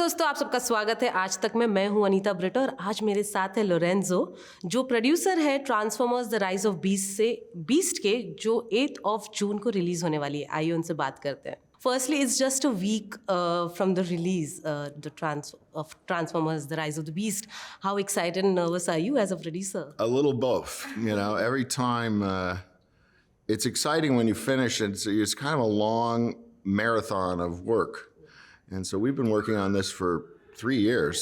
दोस्तों, आप सबका स्वागत है आज तक में। मैं हूं अनीता ब्रिटो और आज मेरे साथ है लोरेंजो, जो प्रोड्यूसर है transformers the rise of beast के, जो 8 जून को रिलीज होने वाली है। आइए उनसे बात करते हैं। Firstly, it's just a week from the release, of Transformers: The Rise of the Beast. How excited and nervous are you as a producer? A little both. You know, every time it's exciting when you finish. It's kind of a long marathon of work, and so we've been working on this for 3 years,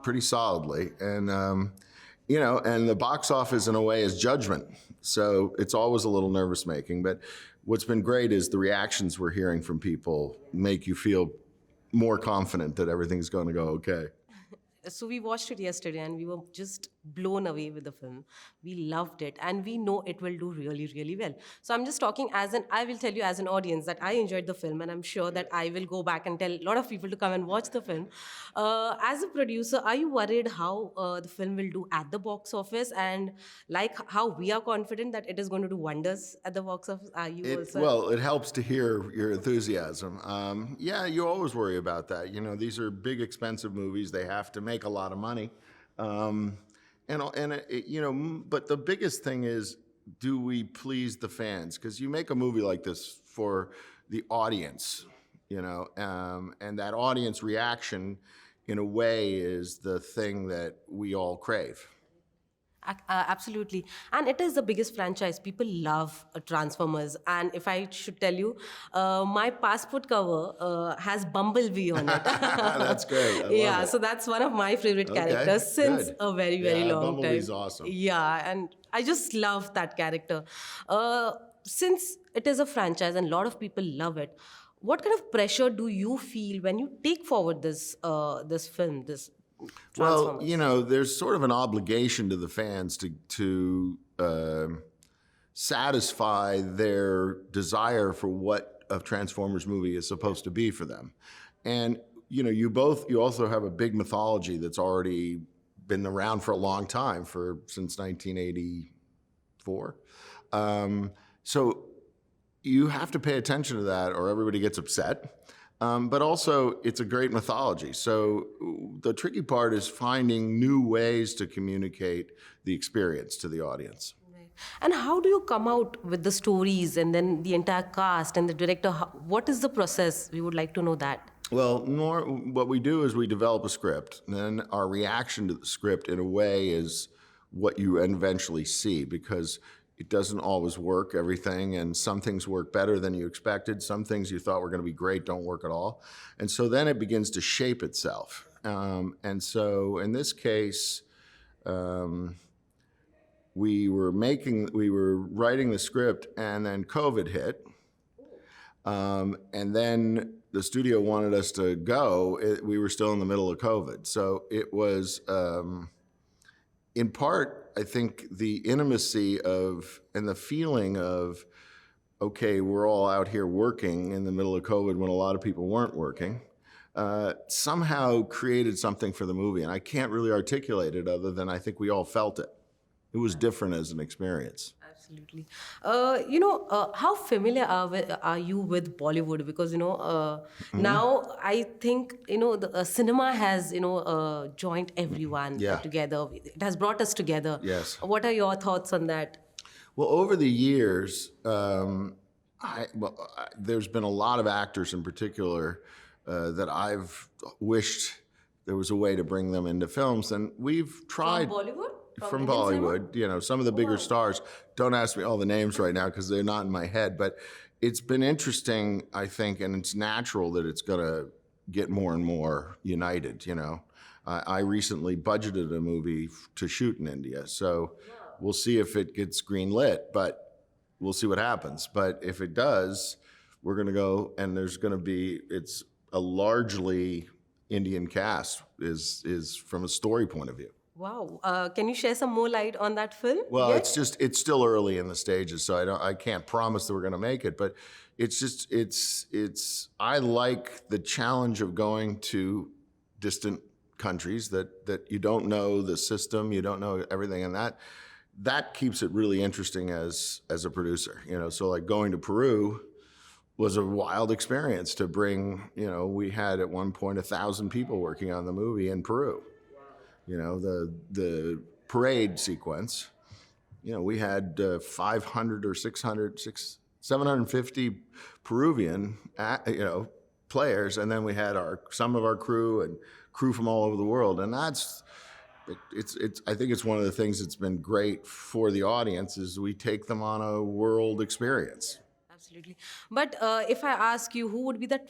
pretty solidly, and and the box office in a way is judgment. So it's always a little nervous making, but what's been great is the reactions we're hearing from people make you feel more confident that everything's going to go okay. So we watched it yesterday and we were just blown away with the film. We loved it and we know it will do really, really well. So I'm just talking I will tell you as an audience that I enjoyed the film, and I'm sure that I will go back and tell a lot of people to come and watch the film. As a producer, are you worried how the film will do at the box office, and like how we are confident that it is going to do wonders at the box office? Are you also? Well, it helps to hear your enthusiasm. Yeah, you always worry about that. You know, these are big, expensive movies. They have to make a lot of money. But the biggest thing is, do we please the fans? Because you make a movie like this for the audience, and that audience reaction, in a way, is the thing that we all crave. Absolutely. And it is the biggest franchise. People love Transformers. And if I should tell you, my passport cover has Bumblebee on it. That's great. I love it. So that's one of my favorite characters since a very, very long Bumblebee's time. awesome. Yeah, and I just love that character. Since it is a franchise and a lot of people love it, what kind of pressure do you feel when you take forward this film, this Well, there's sort of an obligation to the fans to satisfy their desire for what a Transformers movie is supposed to be for them. And, you also have a big mythology that's already been around for a long time, since 1984. So you have to pay attention to that or everybody gets upset. But also, it's a great mythology. So the tricky part is finding new ways to communicate the experience to the audience. Right. And how do you come out with the stories and then the entire cast and the director? What is the process? We would like to know that. Well, what we do is we develop a script, and then our reaction to the script, in a way, is what you eventually see, because it doesn't always work, everything, and some things work better than you expected. Some things you thought were going to be great don't work at all. And so then it begins to shape itself. And so in this case, we were writing the script, and then COVID hit. And then the studio wanted us to go. We were still in the middle of COVID. So it was, in part, I think the intimacy and the feeling of, okay, we're all out here working in the middle of COVID when a lot of people weren't working, somehow created something for the movie. And I can't really articulate it other than I think we all felt it. It was different as an experience. Absolutely. How familiar are you with Bollywood? Because, now I think, the cinema has, joined everyone together. It has brought us together. Yes. What are your thoughts on that? Well, over the years, there's been a lot of actors in particular that I've wished there was a way to bring them into films. And we've tried. From Bollywood? From Bollywood, some of the bigger stars. Don't ask me all the names right now because they're not in my head. But it's been interesting, I think, and it's natural that it's going to get more and more united, I recently budgeted a movie to shoot in India. So we'll see if it gets greenlit, but we'll see what happens. But if it does, we're going to go, and it's a largely Indian cast is from a story point of view. Wow. Can you share some more light on that film? Well, it's still early in the stages, so I can't promise that we're going to make it, but I like the challenge of going to distant countries that you don't know the system, you don't know everything, and that keeps it really interesting as a producer, so like going to Peru was a wild experience to bring, we had at one point 1,000 people working on the movie in Peru. The parade sequence, we had 500 or 750 Peruvian, players, and then we had some of our crew and crew from all over the world, and it's I think it's one of the things that's been great for the audience is we take them on a world experience. Absolutely. But if I ask you, who would be that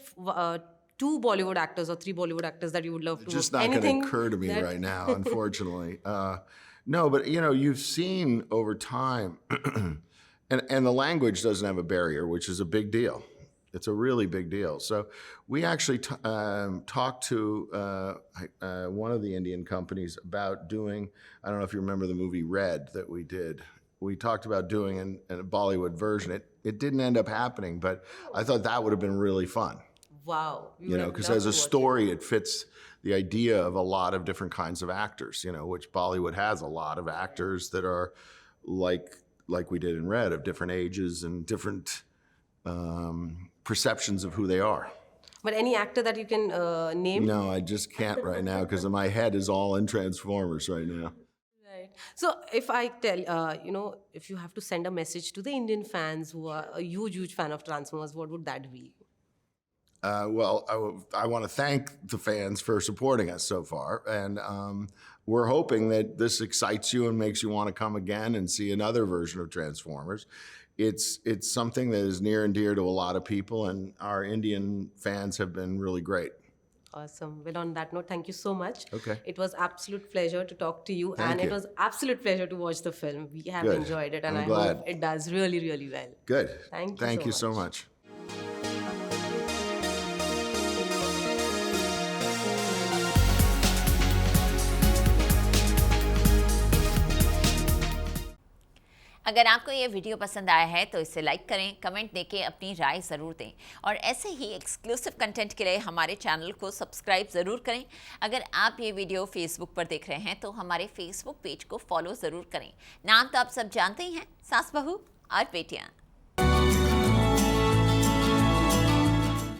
2 Bollywood actors or 3 Bollywood actors that you would love to It's just work? not going Anything to occur to me that- right now, unfortunately. No, but you've seen over time, and the language doesn't have a barrier, which is a big deal. It's a really big deal. So we actually talked to one of the Indian companies about doing, I don't know if you remember the movie Red that we did. We talked about doing a Bollywood version. It didn't end up happening, but I thought that would have been really fun. Wow. Because as a story, it fits the idea of a lot of different kinds of actors, which Bollywood has a lot of actors that are like we did in Red, of different ages and different perceptions of who they are. But any actor that you can name? No, I just can't right now because my head is all in Transformers right now. Right. So if I tell, if you have to send a message to the Indian fans who are a huge fan of Transformers, what would that be? Well, I want to thank the fans for supporting us so far, and we're hoping that this excites you and makes you want to come again and see another version of Transformers. It's something that is near and dear to a lot of people, and our Indian fans have been really great. Awesome. Well, on that note, thank you so much. Okay. It was absolute pleasure to talk to you, Thank and you. it was absolute pleasure to watch the film. We have Good. enjoyed it, and I'm I glad. hope it does really, really well. Good. Thank you so so much. अगर आपको ये video पसंद आया है तो इसे like करें, comment देके अपनी राय ज़रूर दें और ऐसे ही एक्सक्लूसिव कंटेंट के लिए हमारे चैनल को सब्सक्राइब ज़रूर करें। अगर आप ये वीडियो फेसबुक पर देख रहे हैं तो हमारे फेसबुक पेज को फॉलो ज़रूर करें। नाम तो आप सब जानते ही हैं, सास बहू और बेटियां।